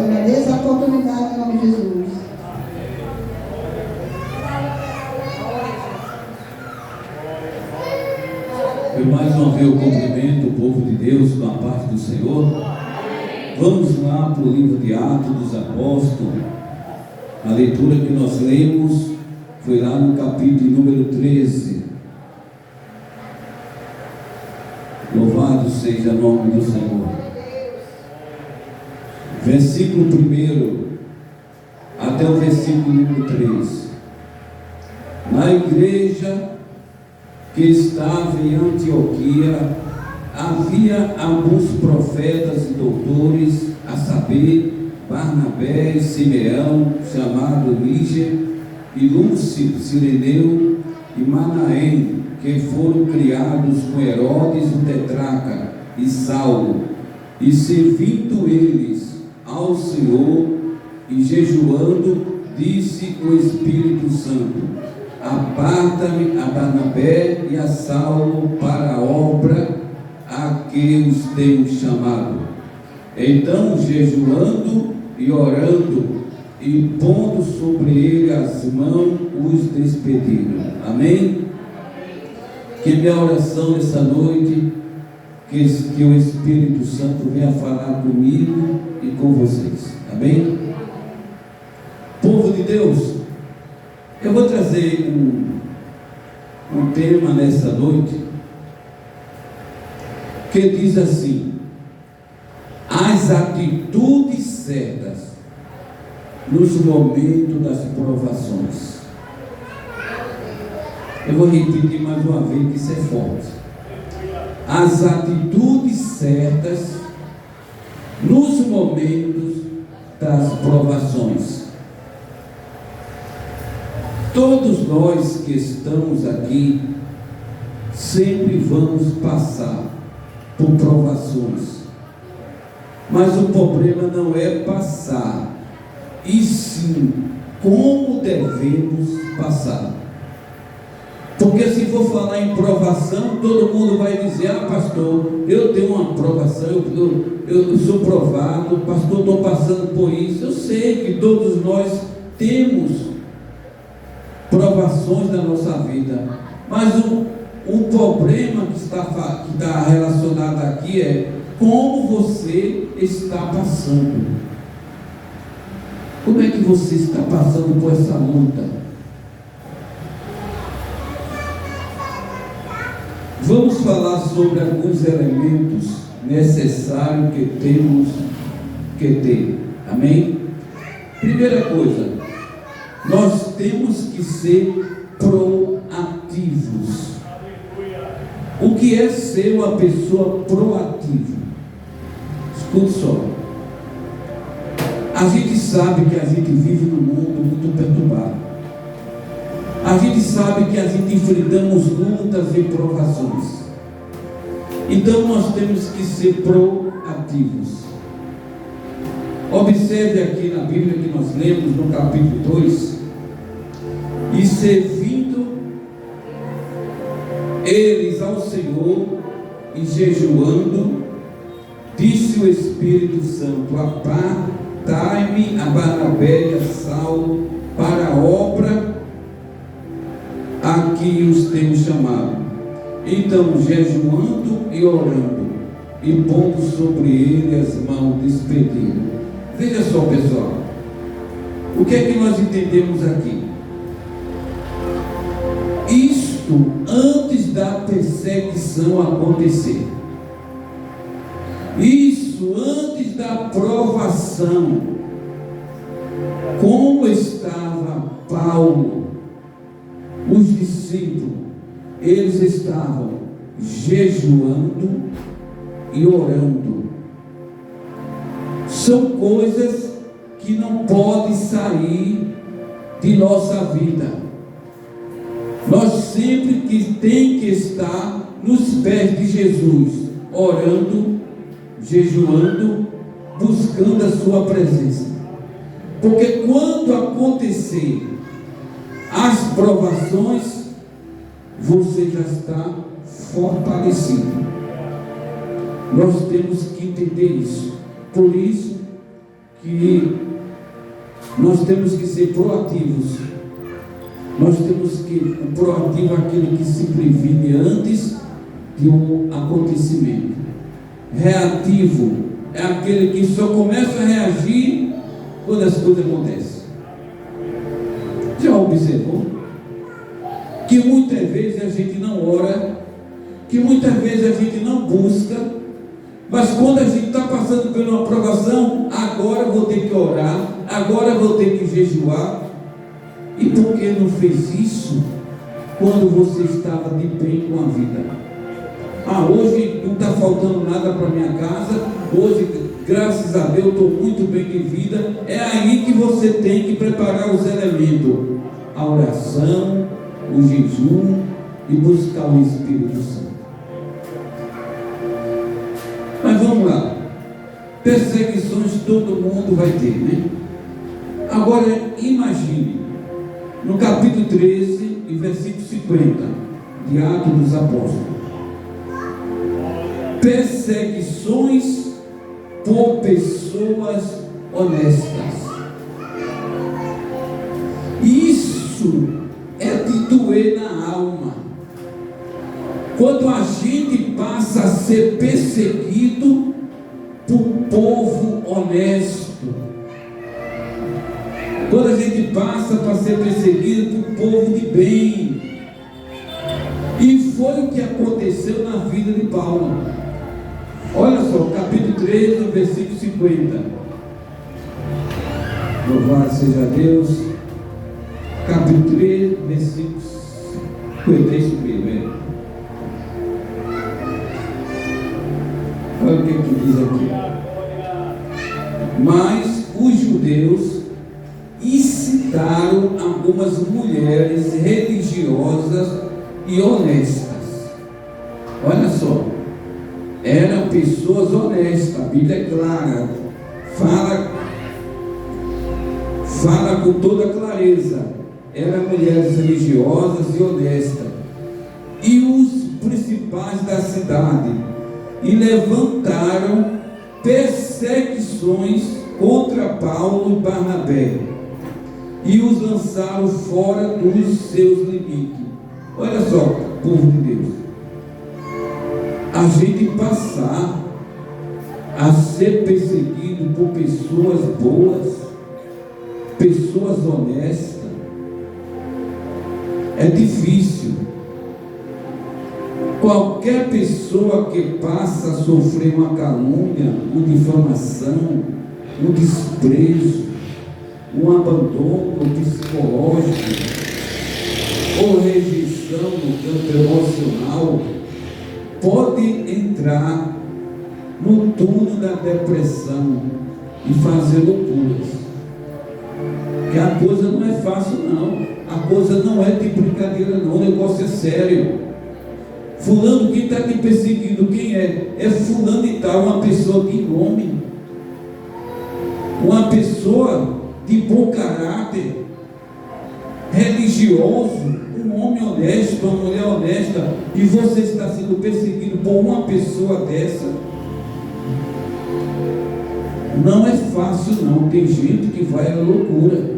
agradeço a oportunidade em nome de Jesus. Eu mais uma vez eu cumprimento o povo de Deus com a parte do Senhor. Vamos lá para o livro de Atos dos Apóstolos. A leitura que nós lemos foi lá no capítulo número 13. Louvado seja o nome do Senhor. Versículo 1 até o versículo número 3. Na igreja que estava em Antioquia, havia alguns profetas e doutores, a saber, Barnabé e Simeão, chamado Líger, e Lúcio, Cireneu e Manaém, que foram criados com Herodes o tetrarca e Saulo, e servindo eles ao Senhor e jejuando, disse o Espírito Santo: aparta-me a Barnabé e a Saulo para a obra a que os tenho chamado. Então, jejuando e orando e pondo sobre ele as mãos, os despediram. Amém? Que minha oração nessa noite, que o Espírito Santo venha falar comigo e com vocês. Amém? Povo de Deus, eu vou trazer um tema nessa noite que diz assim: as atitudes certas nos momentos das provações. Eu vou repetir mais uma vez, que isso é forte. As atitudes certas nos momentos das provações. Todos nós que estamos aqui sempre vamos passar por provações, mas o problema não é passar, e sim como devemos passar. Porque se for falar em provação, todo mundo vai dizer: ah, pastor, eu tenho uma provação, eu sou provado, pastor, estou passando por isso. Eu sei que todos nós temos provações na nossa vida, mas o problema que está relacionado aqui é como você está passando. Como é que você está passando por essa luta? Vamos falar sobre alguns elementos necessários que temos que ter. Amém? Primeira coisa, nós temos que ser proativos. O que é ser uma pessoa proativa? Escute só. A gente sabe que a gente vive num mundo muito perturbado. A gente sabe que a gente enfrentamos lutas e provações. Então nós temos que ser proativos. Observe aqui na Bíblia que nós lemos no capítulo 2: e servindo eles ao Senhor e jejuando, disse o Espírito Santo: apartai-me a Barnabé e a Saulo para a obra a que os tenho chamado. Então, jejuando e orando e pondo sobre ele as mãos, despediram. Veja só, pessoal, o que é que nós entendemos aqui? Isto antes da perseguição acontecer, isso antes da provação. Como estava Paulo, os discípulos, eles estavam jejuando e orando. São coisas que não podem sair de nossa vida. Nós sempre que tem que estar nos pés de Jesus, orando, jejuando, buscando a sua presença. Porque quando acontecer as provações, você já está fortalecido. Nós temos que entender isso. Por isso que nós temos que ser proativos. Nós temos que, o proativo é aquele que se previne antes de um acontecimento. Reativo é aquele que só começa a reagir quando as coisas acontecem. Já observou? Que muitas vezes a gente não ora, que muitas vezes a gente não busca, mas quando a gente está passando por uma provação, agora vou ter que orar, agora vou ter que jejuar. E por que não fez isso quando você estava de bem com a vida? Hoje não está faltando nada para minha casa, hoje, graças a Deus, estou muito bem de vida. É aí que você tem que preparar os elementos: a oração, o jejum e buscar o Espírito Santo. Mas vamos lá. Perseguições todo mundo vai ter, né? Agora imagine, no capítulo 13 e versículo 50 de Atos dos Apóstolos, perseguições por pessoas honestas. Isso é de doer na alma. Quando a gente passa a ser perseguido por povo honesto, quando a gente passa para ser perseguido por povo de bem, e foi o que aconteceu na vida de Paulo. Olha só, capítulo 13, versículo 50. Louvado seja Deus. Capítulo 13, versículo 50, é isso mesmo, Olha o que diz aqui. Mas os judeus incitaram algumas mulheres religiosas e honestas. Olha só, eram pessoas honestas, a Bíblia é clara, fala com toda clareza. Eram mulheres religiosas e honestas, e os principais da cidade, e levantaram perseguições contra Paulo e Barnabé, e os lançaram fora dos seus limites. Olha só, povo de Deus, a gente passar a ser perseguido por pessoas boas, pessoas honestas, é difícil. Qualquer pessoa que passa a sofrer uma calúnia, uma difamação, um desprezo, um abandono psicológico ou rejeição no campo emocional, pode entrar no túnel da depressão e fazer loucuras. Que a coisa não é fácil, não. A coisa não é de brincadeira, não. O negócio é sério. Fulano que está te perseguindo, quem é? É fulano e tal, uma pessoa de nome, uma pessoa de bom caráter, religioso, um homem honesto, uma mulher honesta, e você está sendo perseguido por uma pessoa dessa. Não é fácil, não. Tem gente que vai à loucura.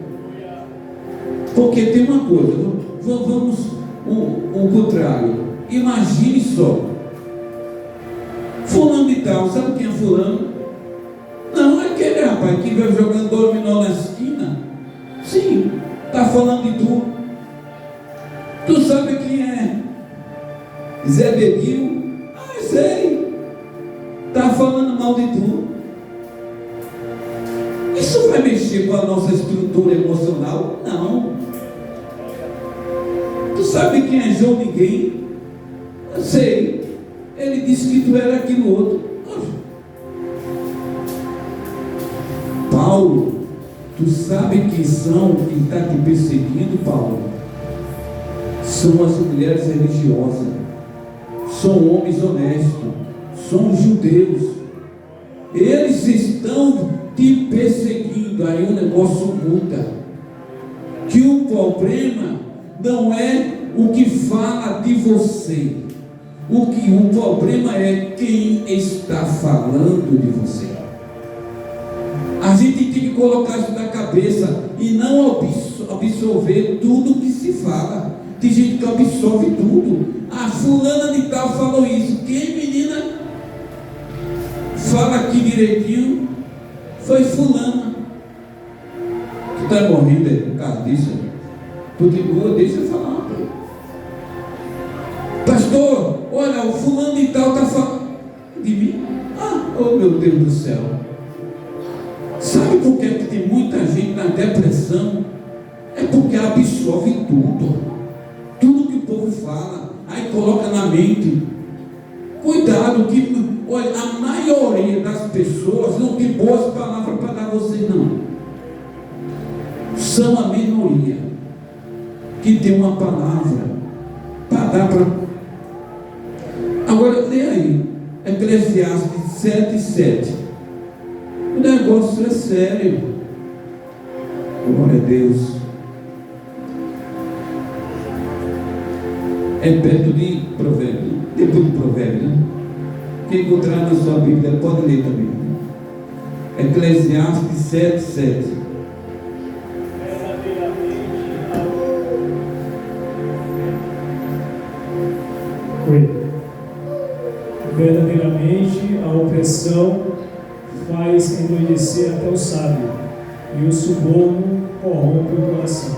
Porque tem uma coisa, vamos o contrário. Imagine só, fulano de tal, sabe quem é fulano? Não, é aquele rapaz que vai jogando dominó na esquina. Sim, está falando de tu. Tu sabe quem é Zé Bedil? Sei, está falando mal de tu. Isso vai mexer com a nossa estrutura emocional? Não. Tu sabe quem é João Ninguém? Eu sei. Ele disse que tu era aquilo outro. Paulo, tu sabe quem são que está te perseguindo, Paulo? São as mulheres religiosas, são homens honestos, são judeus. Eles estão te perseguindo. Aí o negócio muda. Que o problema não é o que fala de você. O problema é quem está falando de você. A gente colocar isso na cabeça e não absorver tudo que se fala. Tem gente que absorve tudo. Ah, fulana de tal falou isso. Quem, menina? Fala aqui direitinho. Foi fulana. Tu está morrendo por causa disso? Continua, deixa eu falar. Pastor, olha, o fulano de tal está falando de mim. Ah, oh meu Deus do céu. Sabe por que tem muita gente na depressão? É porque absorve tudo. Tudo que o povo fala, aí coloca na mente. Cuidado, que olha, a maioria das pessoas não tem boas palavras para dar a vocês, não. São a minoria que tem uma palavra para dar para. Agora, lê aí, Eclesiastes 7:7. O negócio é sério. Glória a Deus. É perto de Provérbio, depois de Provérbio, né? Quem encontrar na sua Bíblia pode ler também. Eclesiastes 7:7. Verdadeiramente a opressão faz endoidecer até o sábio, e o suborno corrompe o coração.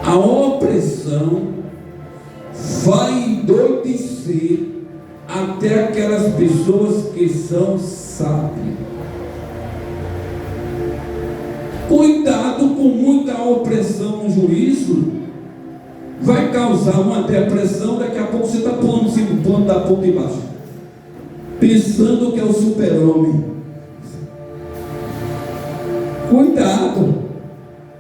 A opressão vai endoidecer até aquelas pessoas que são sábias. Cuidado com muita opressão no juízo, vai causar uma depressão. Daqui a pouco você está pulando em cima da ponta de baixo, pensando que é o super-homem. Cuidado,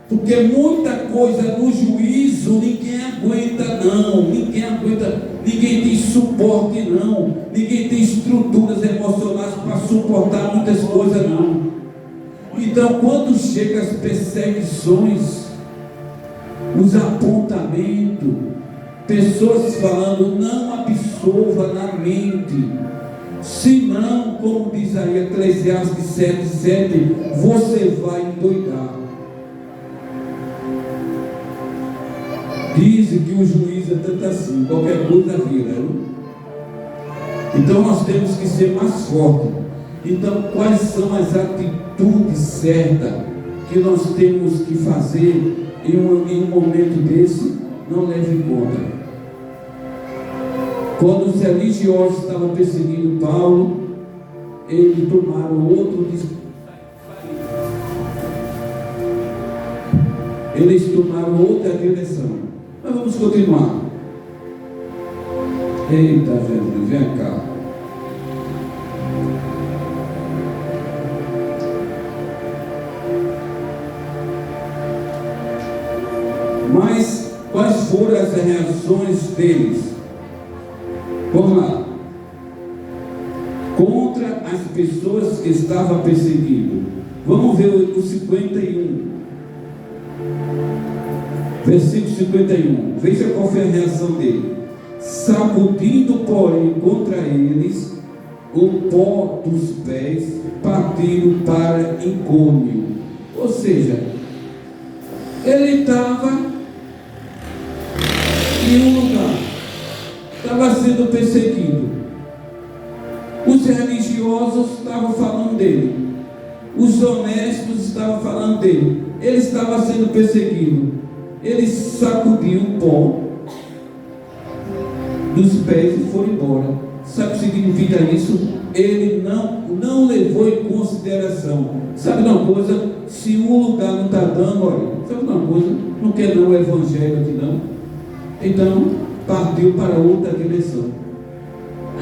porque muita coisa no juízo ninguém aguenta, não. Ninguém aguenta, ninguém tem suporte, não. Ninguém tem estruturas emocionais para suportar muitas coisas, não. Então, quando chegam as perseguições, os apontamentos, pessoas falando, não absorva na mente, senão, como diz aí Eclesiastes 7:7, você vai endoidar. Dizem que o juiz é tanto assim, qualquer coisa vira, não? Então nós temos que ser mais fortes. Então, quais são as atitudes certas que nós temos que fazer em um momento desse? Não leve em conta. Quando os religiosos estavam perseguindo Paulo, eles tomaram outro discurso. Eles tomaram outra direção. Mas vamos continuar. Eita Jesus, vem cá. Mas quais foram as reações deles? Vamos lá. Contra as pessoas que estavam perseguindo. Vamos ver o 51. Versículo 51. Veja qual foi a reação dele. Sacudindo, porém, contra eles o pó dos pés, partindo para Icônio. Ou seja, ele estava em um lugar, estava sendo perseguido. Os religiosos estavam falando dele, os honestos estavam falando dele. Ele estava sendo perseguido. Ele sacudiu o pó dos pés e foi embora. Sabe o que significa isso? Ele não levou em consideração. Sabe de uma coisa? Se um lugar não está dando, olha, sabe de uma coisa? Não quer não o evangelho aqui não. Então partiu para outra direção.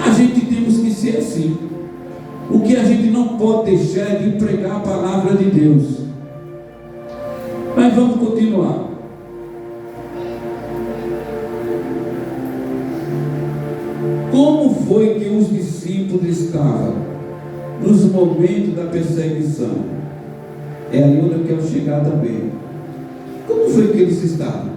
A gente temos que ser assim. O que a gente não pode deixar é de pregar a palavra de Deus. Mas vamos continuar. Como foi que os discípulos estavam nos momentos da perseguição? É aí onde eu quero chegar também. Como foi que eles estavam?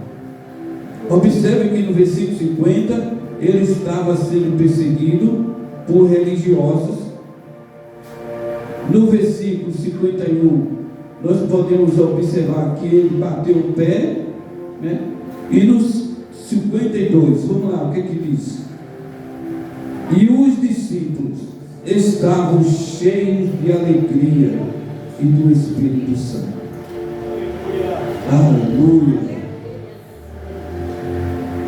Observe que no versículo 50, ele estava sendo perseguido por religiosos. No versículo 51, nós podemos observar que ele bateu o pé, né? E nos 52, vamos lá, o que diz? E os discípulos estavam cheios de alegria e do Espírito Santo. Aleluia.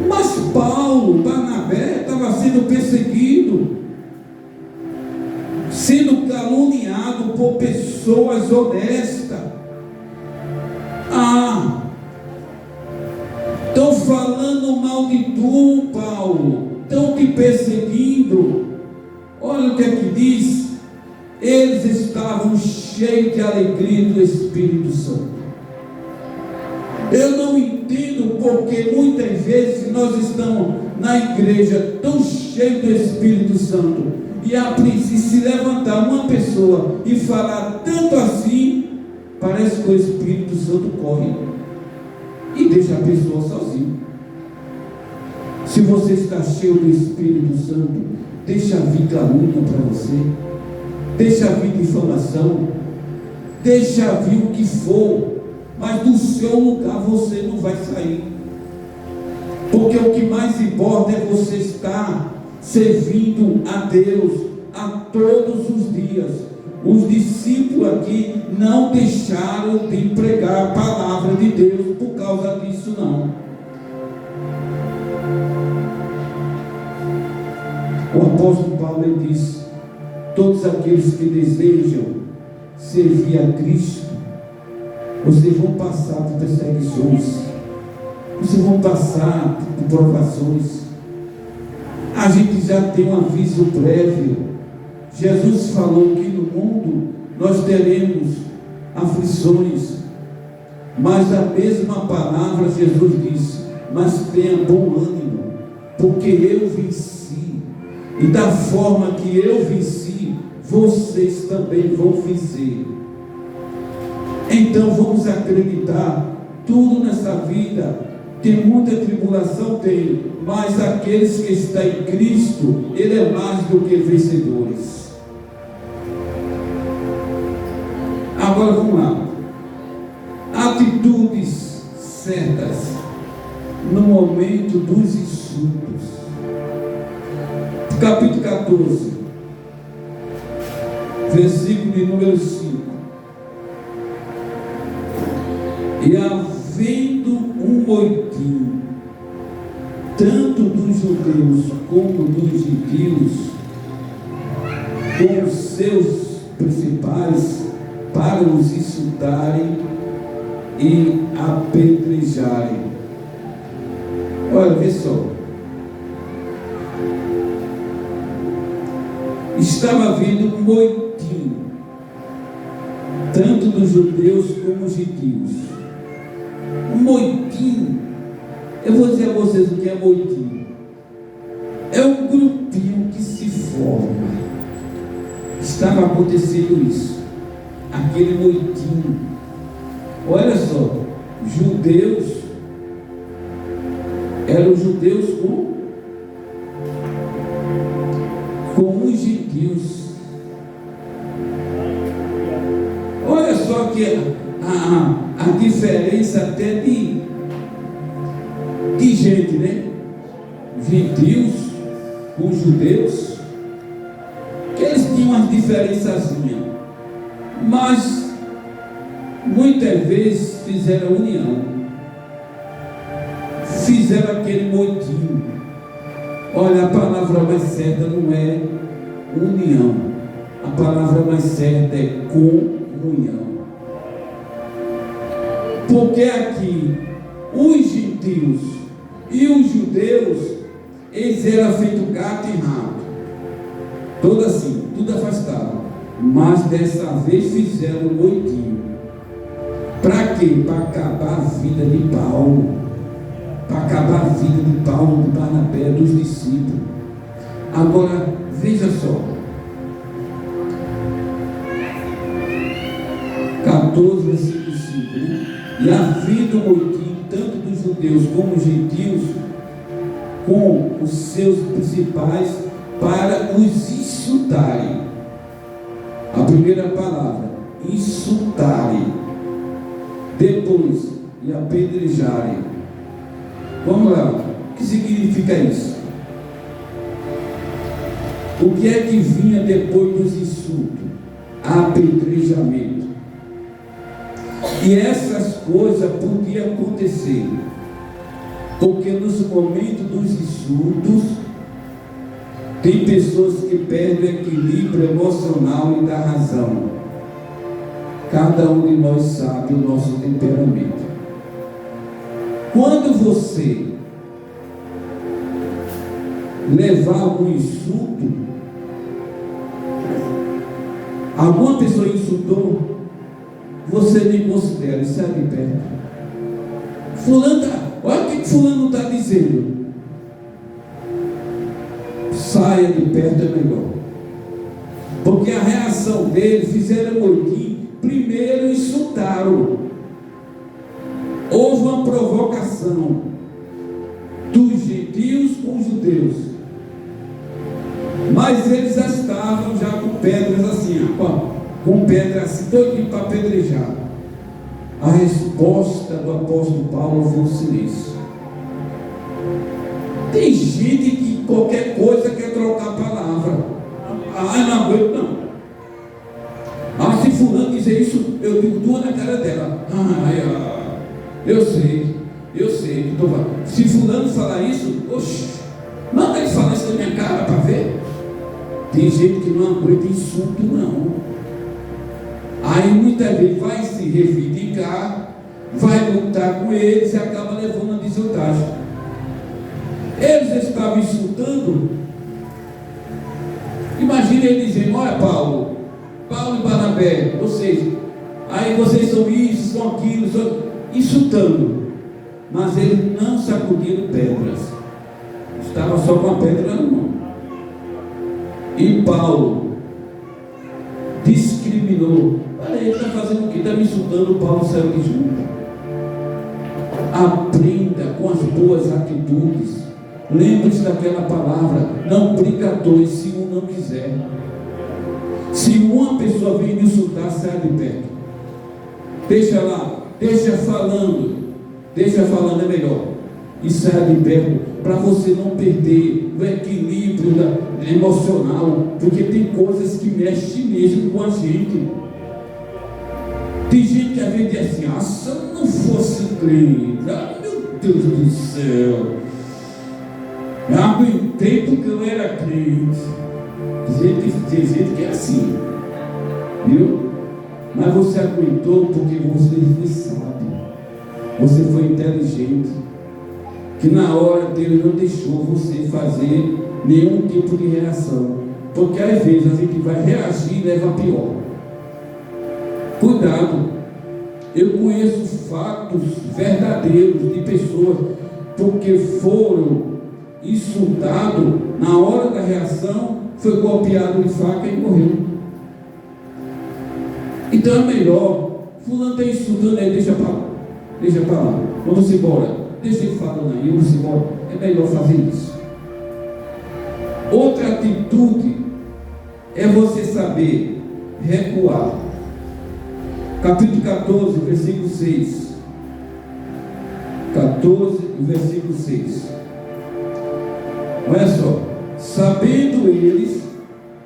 Mas Paulo, Barnabé, estava sendo perseguido, sendo caluniado por pessoas honestas. Estão falando mal de tu, Paulo, estão te perseguindo. Olha o que é que diz: eles estavam cheios de alegria do Espírito Santo. Eu não entendo porque muitas vezes nós estamos na igreja tão cheios do Espírito Santo, e a princípio se levantar uma pessoa e falar tanto assim, parece que o Espírito Santo corre e deixa a pessoa sozinha. Se você está cheio do Espírito Santo, deixa vir calúnia para você, deixa vir difamação, deixa vir o que for, mas do seu lugar você não vai sair, porque o que mais importa é você estar servindo a Deus a todos os dias. Os discípulos aqui não deixaram de pregar a palavra de Deus por causa disso, não. O apóstolo Paulo, ele diz: todos aqueles que desejam servir a Cristo, vocês vão passar por perseguições, vocês vão passar por provações. A gente já tem um aviso prévio. Jesus falou que no mundo nós teremos aflições, mas a mesma palavra Jesus disse: mas tenha bom ânimo, porque eu venci, e da forma que eu venci, vocês também vão vencer. Então vamos acreditar, tudo nessa vida tem muita tribulação, tem, mas aqueles que estão em Cristo, Ele é mais do que vencedores. Agora vamos lá. Atitudes certas no momento dos insultos. Capítulo 14, versículo número 5. E havendo um moitim, tanto dos judeus como dos gentios, com os seus principais, para os insultarem e apedrejarem. Olha, vê só. Estava havendo um moitim, tanto dos judeus como dos gentios. Um moitim, eu vou dizer a vocês o que é moitim. É um grupinho que se forma. Estava acontecendo isso, aquele moitim. Olha só, judeus, eram judeus com os gentios. Olha só que a diferença até de gente, né? Gentios com judeus, que eles tinham umas diferençazinhas, mas muitas vezes fizeram união, fizeram aquele moitinho. Olha, a palavra mais certa não é união, a palavra mais certa é comunhão. Porque aqui os gentios e os judeus, eles eram feitos gato e rato, todo assim, tudo afastado, mas dessa vez fizeram um moitinho. Para quê? Para acabar a vida de Paulo, para acabar a vida de Paulo, de Barnabé, dos discípulos. Agora, veja só, 14, versículo 5, né? E havendo moitim, tanto dos judeus como dos gentios, com os seus principais, para os insultarem. A primeira palavra, insultarem, depois, e apedrejarem. Vamos lá, o que significa isso? O que é que vinha depois dos insultos? Apedrejamento. E essas coisas podiam acontecer, porque nos momentos dos insultos, tem pessoas que perdem o equilíbrio emocional e da razão. Cada um de nós sabe o nosso temperamento. Quando você levar algum insulto, alguma pessoa insultou, você nem considera, sai de perto. Olha o que fulano está dizendo. Saia de perto, é melhor. Porque a reação deles, fizeram motim, primeiro insultaram. Houve uma provocação dos gentios com os judeus. Mas eles já estavam com pedras assim, com pedras assim, todinho para apedrejar. A resposta do apóstolo Paulo foi o silêncio. Tem gente que qualquer coisa quer trocar a palavra. Não aguento não. Se fulano dizer isso, eu digo duas na cara dela. Eu sei. Se fulano falar isso, oxe, manda ele falar isso na minha cara para ver. Tem gente que não aguenta insulto não. Aí muitas vezes vai se reivindicar, vai lutar com eles e acaba levando a desvantagem. Eles estavam insultando. Imagina ele dizendo: olha Paulo e Barnabé, vocês são isso, são aquilo, insultando. Mas eles não sacudiram pedras, estava só com a pedra na mão. E Paulo discriminou. Olha, ele está fazendo o que? Está me insultando. Paulo saiu de junto. Aprenda com as boas atitudes. Lembre-se daquela palavra: não briga dois se um não quiser. Se uma pessoa vem me insultar, sai de perto. Deixa lá, deixa falando é melhor. E sai de perto, para você não perder o equilíbrio emocional, porque tem coisas que mexem mesmo com a gente. Tem gente que às vezes diz assim: se eu não fosse crente, meu Deus do céu, eu aguentei porque eu era crente. Tem gente que é assim, viu? Mas você aguentou porque você foi sábio, você foi inteligente, que na hora Deus não deixou você fazer nenhum tipo de reação, porque às vezes a gente vai reagir e leva a pior. Cuidado. Eu conheço fatos verdadeiros de pessoas porque foram insultados, na hora da reação foi golpeado de faca e morreu. Então é melhor, fulano está insultando aí, deixa para lá, vamos embora, deixa ele falando aí, vamos embora. É melhor fazer isso. Outra atitude é você saber recuar. Capítulo 14, versículo 6. 14, versículo 6. Olha só. Sabendo eles,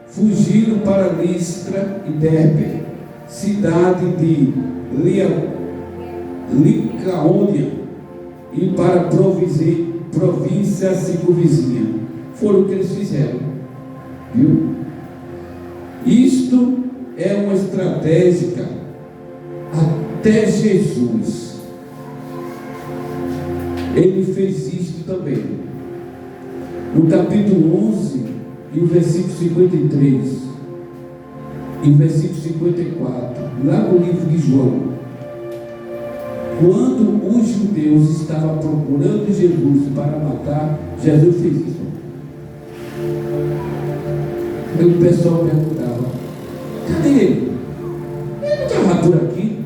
fugiram para Listra e Derbe, cidade de Licaônia, e para a província circunvizinha. Foram o que eles fizeram. Viu? Isto é uma estratégia até Jesus. Ele fez isto também. No capítulo 11, e o versículo 53, e o versículo 54, lá no livro de João, quando os judeus estavam procurando Jesus para matar, Jesus fez isso. Aí o pessoal perguntava: cadê ele? Ele não estava por aqui?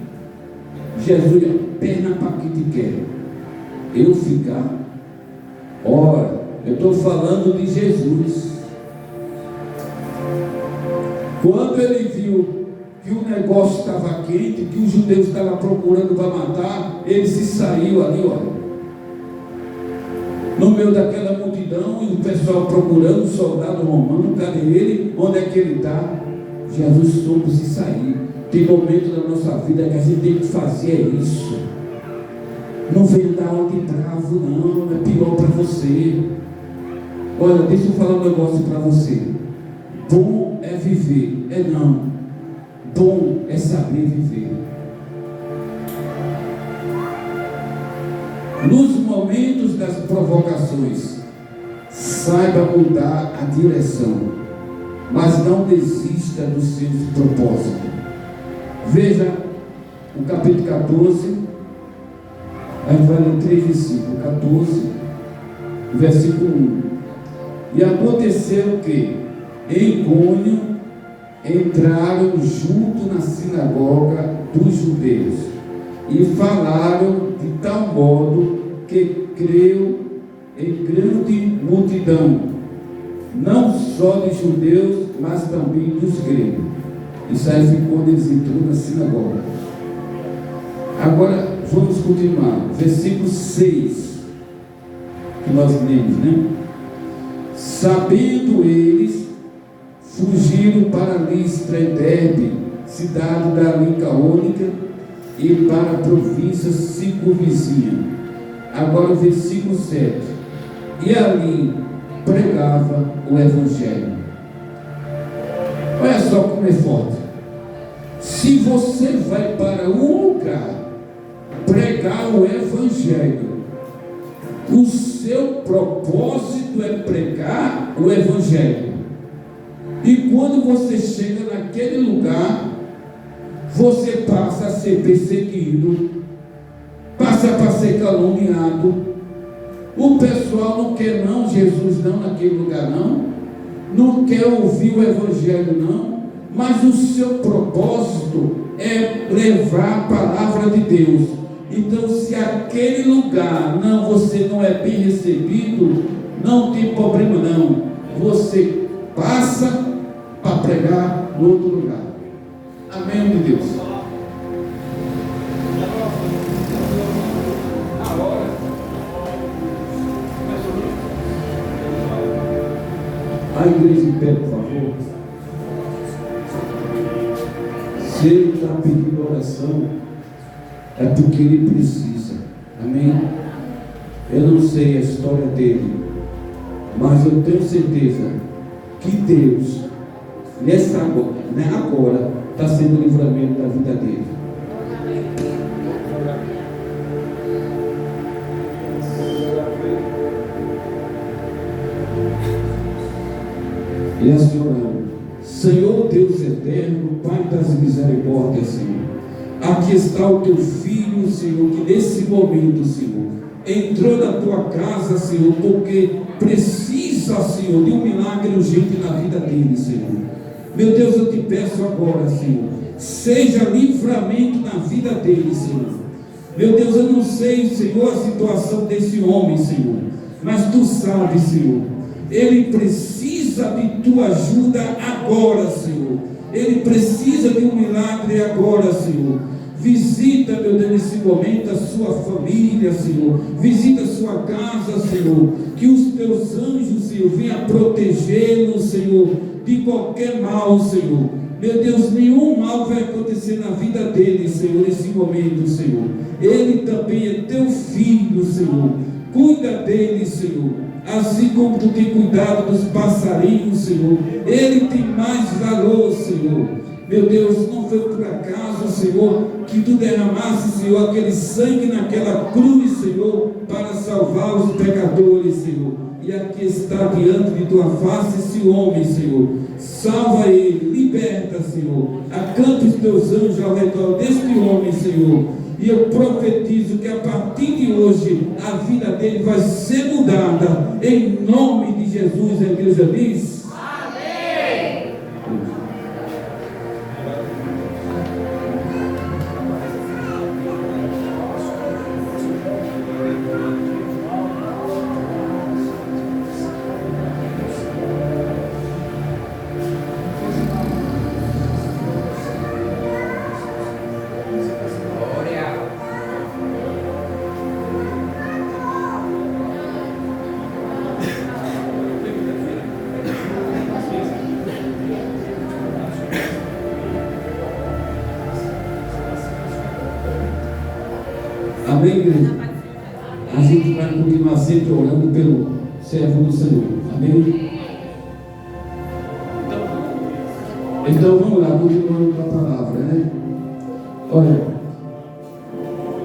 Jesus, perna para que te quer? Eu ficar? Ora, eu estou falando de Jesus. Quando ele viu que o negócio estava quente, que os judeus estavam procurando para matar, ele se saiu ali, olha, no meio daquela multidão, e o pessoal procurando, o soldado romano, cadê ele? Onde é que ele está? Jesus soube se sair. Tem momentos na nossa vida que a gente tem que fazer isso. Não vem dar de bravo, não, é pior para você. Olha, deixa eu falar um negócio para você. Bom é viver, não. Bom é saber viver. Nos momentos das provocações, saiba mudar a direção, mas não desista dos seus propósitos. Veja o capítulo 14, a gente vai ler 3 versículos, 14, versículo 1. E aconteceu que, em Icônio, entraram junto na sinagoga dos judeus e falaram de tal modo que creu em grande multidão, não só de judeus, mas também dos gregos. Isso aí foi quando eles entraram na sinagoga. Agora vamos continuar, versículo 6, que nós lemos, né? Sabendo eles, fugiram para Listra e Derbe, cidade da Licaônica, e para a província circunvizinha. Agora o versículo 7. E ali pregava o Evangelho. Olha só como é forte. Se você vai para um lugar pregar o Evangelho, o seu propósito é pregar o Evangelho. E quando você chega naquele lugar, você passa a ser perseguido, passa para ser caluniado. O pessoal não quer não Jesus não naquele lugar não quer ouvir o Evangelho não, mas o seu propósito é levar a palavra de Deus. Então, se aquele lugar você não é bem recebido, não tem problema não, você passa para pregar no outro lugar. Amém de Deus. A igreja em pé, por favor. Se ele está pedindo oração, é porque ele precisa. Amém? Eu não sei a história dele, mas eu tenho certeza que Deus, agora, está sendo o livramento da vida dele. E assim oramos. Senhor Deus eterno, Pai das misericórdias, Senhor, aqui está o teu filho, Senhor, que nesse momento, Senhor, entrou na tua casa, Senhor, porque precisa, Senhor, de um milagre urgente na vida dele, Senhor. Meu Deus, eu te peço agora, Senhor, seja livramento na vida dele, Senhor. Meu Deus, eu não sei, Senhor, a situação desse homem, Senhor, mas tu sabes, Senhor. Ele precisa de tua ajuda agora, Senhor. Ele precisa de um milagre agora, Senhor. Visita, meu Deus, nesse momento a sua família, Senhor. Visita a sua casa, Senhor. Que os teus anjos, Senhor, venham protegê-lo, Senhor, de qualquer mal, Senhor. Meu Deus, nenhum mal vai acontecer na vida dele, Senhor, nesse momento, Senhor. Ele também é teu filho, Senhor. Cuida dele, Senhor. Assim como tu tem cuidado dos passarinhos, Senhor, ele tem mais valor, Senhor. Meu Deus, não foi por acaso, Senhor, que tu derramasse, Senhor, aquele sangue naquela cruz, Senhor, para salvar os pecadores, Senhor. E aqui está diante de tua face esse homem, Senhor. Salva ele, liberta, Senhor. Acampa os teus anjos ao redor deste homem, Senhor. E eu profetizo que a partir de hoje a vida dele vai ser mudada em nome de Jesus. A igreja diz: amém. Amém, igreja? A gente vai continuar sempre orando pelo servo do Senhor. Amém? Então vamos lá, continuando com a palavra, né? Olha,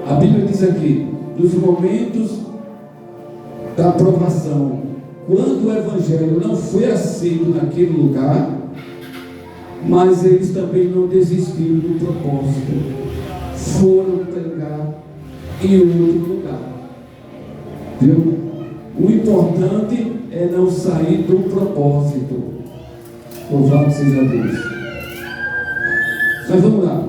a Bíblia diz aqui, nos momentos da aprovação, quando o Evangelho não foi aceito naquele lugar, mas eles também não desistiram do propósito, foram pregar em outro lugar. Viu? O importante é não sair do propósito. Louvado seja Deus. Mas vamos lá.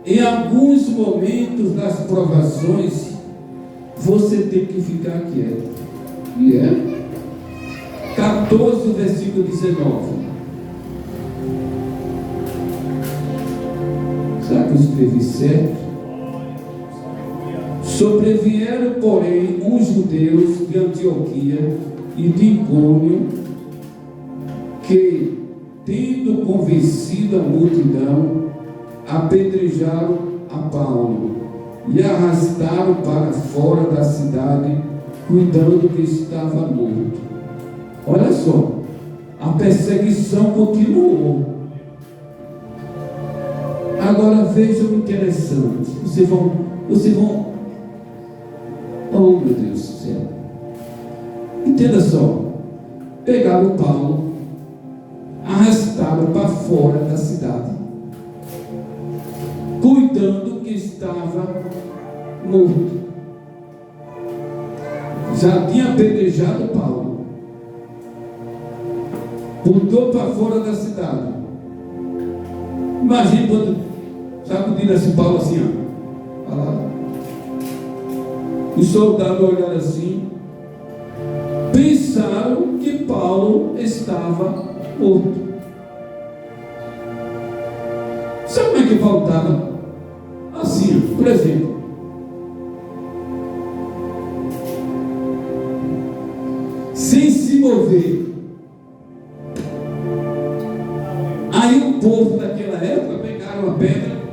Em alguns momentos das provações, você tem que ficar quieto. E é 14, versículo 19. Será que eu escrevi certo? Sobrevieram, porém, os judeus de Antioquia e de Icônio, que, tendo convencido a multidão, apedrejaram a Paulo e arrastaram para fora da cidade, cuidando que estava morto. Olha só, a perseguição continuou. Agora vejam o interessante. Vocês vão, oh meu Deus do céu, entenda só, pegaram Paulo, arrastaram para fora da cidade, cuidando que estava morto. Já tinha apedrejado Paulo, botou para fora da cidade. Imagina quando sacudiram esse Paulo assim, ó. Olha lá. Os soldados olharam assim, pensaram que Paulo estava morto. Sabe como é que Paulo estava? Assim, por exemplo. Sem se mover. Aí o povo daquela época pegaram a pedra,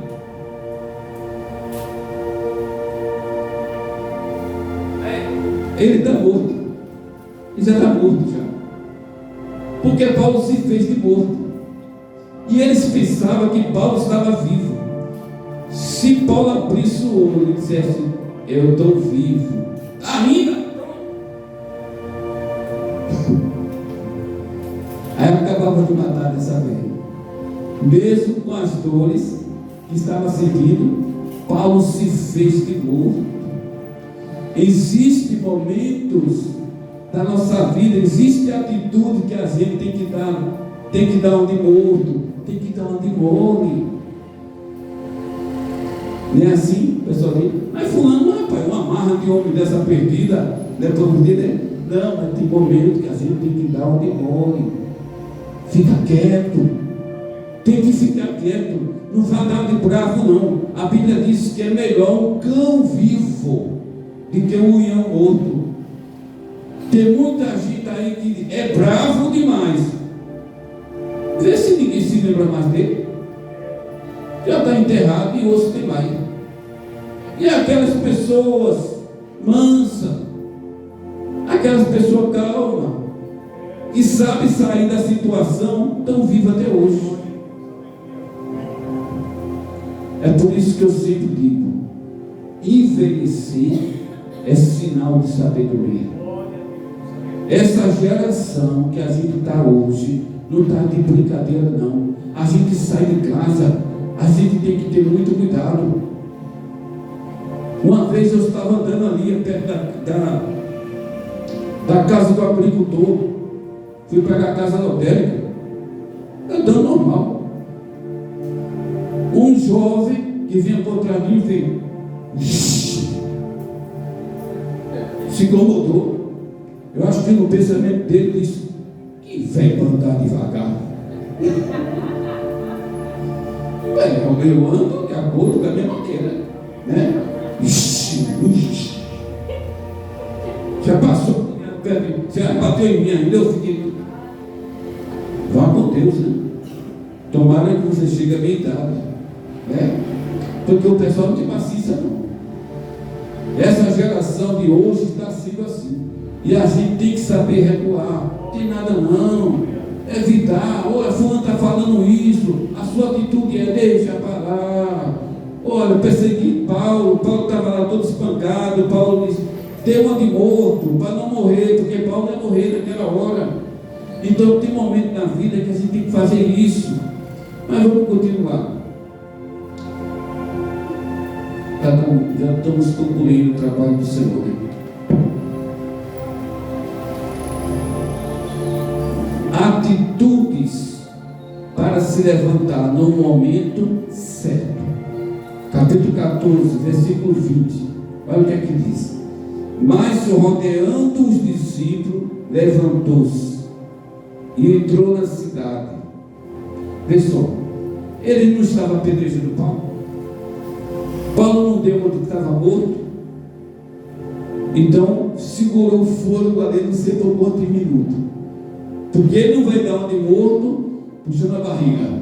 ele está morto. Ele já está morto já. Porque Paulo se fez de morto. E eles pensavam que Paulo estava vivo. Se Paulo abrisse o olho e dissesse, eu estou vivo, ainda. Aí acabava de matar dessa vez. Mesmo com as dores que estava sentindo, Paulo se fez de morto. Existem momentos da nossa vida, existe atitude que a gente tem que dar onde morto, tem que dar onde morre. Não é assim, pessoal? Mas fulano, rapaz, uma marra de homem dessa perdida, não é para poder, né? Não, mas tem momento que a gente tem que dar onde morre. Fica quieto, tem que ficar quieto, não vai dar de bravo não. A Bíblia diz que é melhor um cão vivo do que um leão morto. Tem muita gente aí que é bravo demais. Vê se ninguém se lembra mais dele. Já está enterrado e osso tem mais. E aquelas pessoas mansas, aquelas pessoas calmas, que sabem sair da situação, estão vivas até hoje. É por isso que eu sempre digo, envelhecer é sinal de sabedoria. Essa geração que a gente está hoje, não está de brincadeira não. A gente sai de casa, a gente tem que ter muito cuidado. Uma vez eu estava andando ali perto da casa do agricultor, fui pegar a casa lotérica, andando normal. Um jovem que vinha por trás de mim veio, se incomodou. Eu acho que no pensamento dele disse, que vem para andar devagar. Bem, eu ando de acordo com a minha maneira, né? Já passou, já bateu em mim ainda, eu fiquei. Vá com Deus, né? Tomara que você chegue bem tarde, né? Porque o pessoal não tem paciência não. Essa geração de hoje está sendo assim. E a gente tem que saber recuar. Não tem nada não. Evitar. Olha, fulano está falando isso. A sua atitude é deixa parar. Olha, persegui Paulo. Paulo estava lá todo espancado. Paulo disse, deu uma de morto para não morrer, porque Paulo ia morrer naquela hora. Então tem momento na vida que a gente tem que fazer isso. Mas vamos continuar. Já estamos concluindo o trabalho do Senhor. Atitudes para se levantar no momento certo. Capítulo 14, versículo 20. Olha o que é que diz. Mas rodeando os discípulos, levantou-se e entrou na cidade. Veja só, ele não estava apedrejando Paulo. Paulo não deu onde estava morto. Então segurou o fôlego ali, não sei por quantos minutos. Porque ele não vai dar onde morto, puxando a barriga.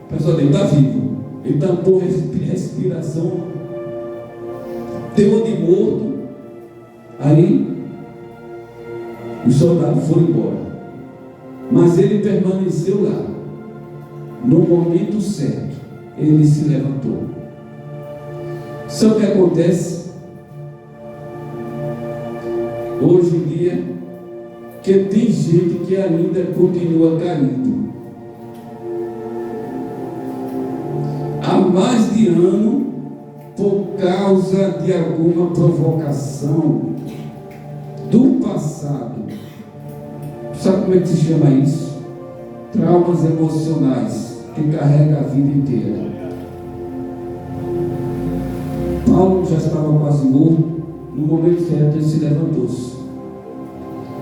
Pessoal, ele está vivo. Ele tampou respiração. Deu onde morto. Aí os soldados foram embora. Mas ele permaneceu lá. No momento certo, ele se levantou. Sabe o que acontece? Hoje em dia, que tem gente que ainda continua caído. Há mais de ano, por causa de alguma provocação do passado. Sabe como é que se chama isso? Traumas emocionais que carrega a vida inteira. Paulo já estava quase morto. No momento certo ele se levantou-se.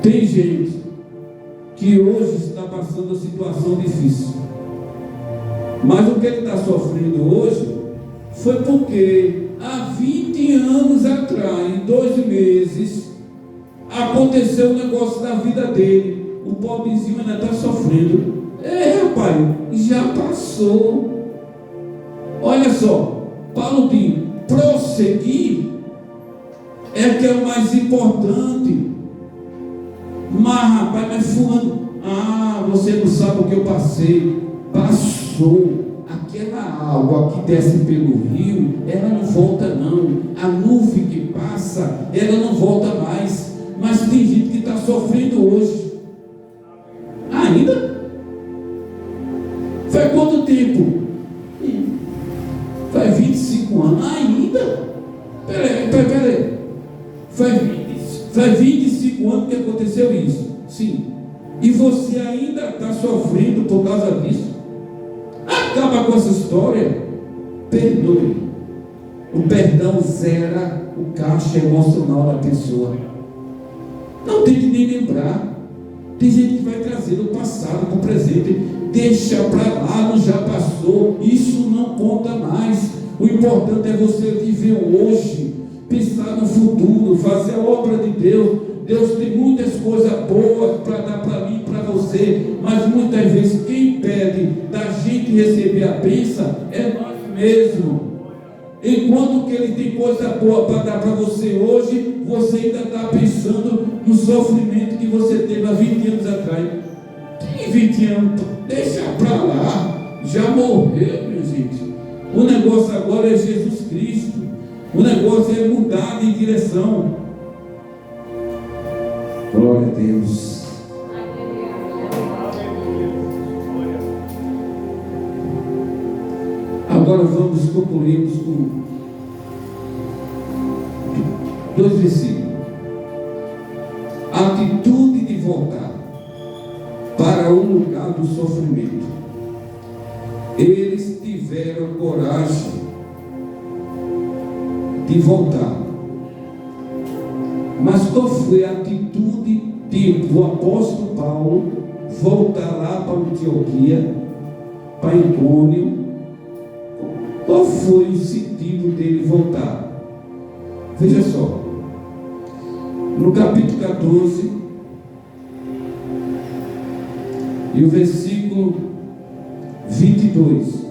Tem gente que hoje está passando uma situação difícil, mas o que ele está sofrendo hoje foi porque há 20 anos atrás, em 2 meses, aconteceu um negócio na vida dele. O pobrezinho ainda está sofrendo. Rapaz, já passou. Olha só, Paulo diz, prosseguir é que é o mais importante. Mas rapaz, mas fulano, você não sabe o que eu passei. Passou. Aquela água que desce pelo rio, ela não volta não. A nuvem que passa, ela não volta mais. Mas tem gente que está sofrendo hoje. Ainda? Faz quanto tempo? Faz 25 anos. Ainda? Peraí. Faz 25 anos que aconteceu isso. Sim. E você ainda está sofrendo por causa disso? Acaba com essa história. Perdoe. O perdão zera o caixa emocional da pessoa. Não tem que nem lembrar. Tem gente que vai trazer do passado para o presente. Deixa para lá, não já passou. Isso não conta mais. O importante é você viver hoje, pensar no futuro, fazer a obra de Deus. Deus tem muitas coisas boas para dar para mim e para você, mas muitas vezes quem impede da gente receber a bênção é nós mesmos. Enquanto que Ele tem coisa boa para dar para você hoje, você ainda está pensando no sofrimento que você teve há 20 anos atrás. Tem 20 anos, deixa para lá, já morreu, minha gente. O negócio agora é Jesus Cristo. O negócio é mudar de direção. Glória a Deus. Agora vamos concluirmos com 2 versículos. A atitude de voltar para o lugar do sofrimento. Eles tiveram coragem de voltar. Mas qual foi a atitude do apóstolo Paulo voltar lá para Antioquia, para Icônio? Qual foi o sentido dele voltar? Veja só, no capítulo 14 e o versículo 22,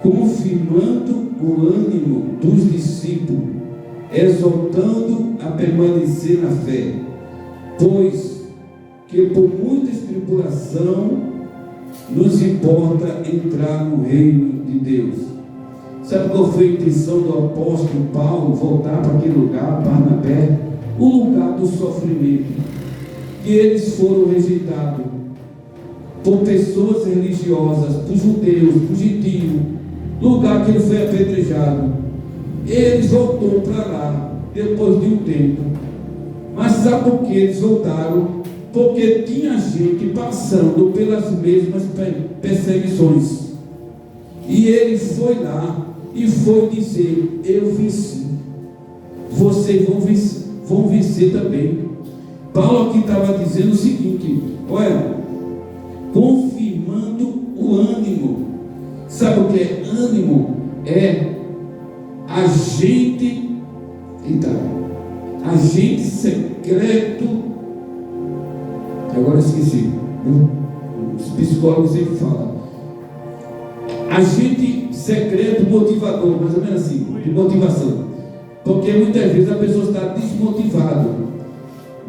confirmando o ânimo dos discípulos exortando a permanecer na fé, pois que por muita tribulação nos importa entrar no reino de Deus. Sabe qual foi a intenção do apóstolo Paulo voltar para aquele lugar, Barnabé? O lugar do sofrimento, que eles foram rejeitados por pessoas religiosas, por judeus, por gentios, lugar que ele foi apedrejado. Eles voltou para lá depois de um tempo. Mas sabe por que eles voltaram? Porque tinha gente passando pelas mesmas perseguições. E ele foi lá e foi dizer: eu venci, vocês vão vencer também. Paulo aqui estava dizendo o seguinte: olha, confirmando o ânimo. Sabe o que é ânimo? É agente secreto. Agora esqueci. Os psicólogos sempre falam. Agente secreto motivador, mais ou menos assim, de motivação. Porque muitas vezes a pessoa está desmotivada,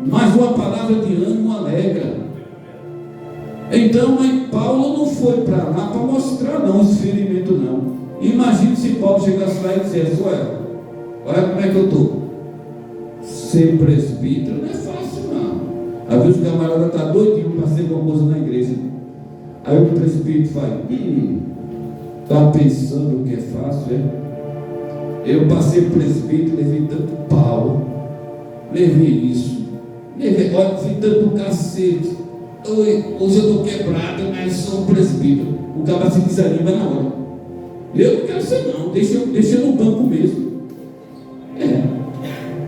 mas uma palavra de ânimo alegra. Então, mas Paulo não foi para lá para mostrar não os ferimentos não. Imagine se Paulo chegasse lá e dissesse: olha como é que eu estou. Ser presbítero não é fácil não. Às vezes o camarada está doidinho para ser alguma coisa na igreja. Aí o presbítero faz: está pensando que é fácil, é? Eu passei presbítero, levei tanto pau, levei isso, olha, fui tanto cacete. Hoje eu estou quebrado, mas sou presbítero. O cara se desanima na hora. Eu não quero ser não, deixa no banco mesmo.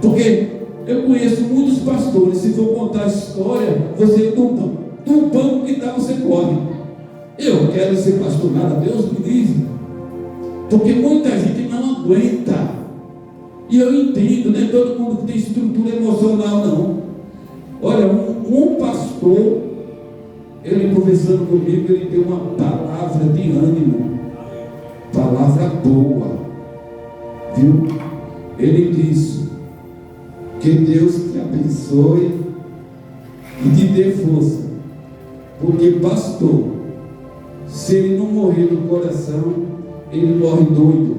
Porque eu conheço muitos pastores, se for contar a história, você do banco que está, você corre. Eu quero ser pastor, nada, Deus me livre. Porque muita gente não aguenta. E eu entendo, não é todo mundo que tem estrutura emocional, não. Olha, um pastor, ele conversando comigo, ele deu uma palavra de ânimo. Palavra boa. Viu? Ele disse: que Deus te abençoe e te dê força. Porque pastor, se ele não morrer do coração, ele morre doido.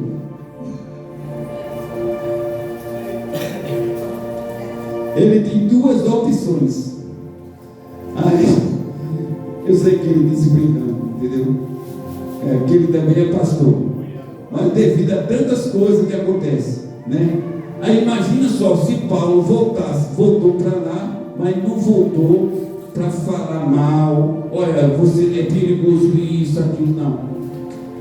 Ele tem duas opções. Eu sei que ele disse brincando, entendeu? Que ele também é pastor. Mas devido a tantas coisas que acontecem, né? Aí imagina só, se Paulo voltou para lá, mas não voltou para falar mal. Olha, você é perigoso isso, aquilo, não.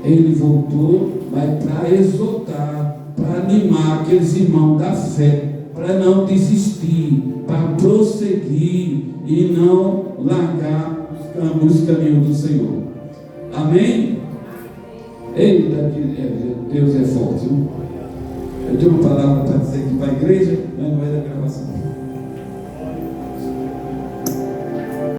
Ele voltou, mas para exortar, para animar aqueles irmãos da fé, para não desistir, para prosseguir e não largar os caminhos do Senhor. Amém? Eita, Deus é forte. Eu tenho uma palavra para dizer aqui para a igreja, mas não é da gravação.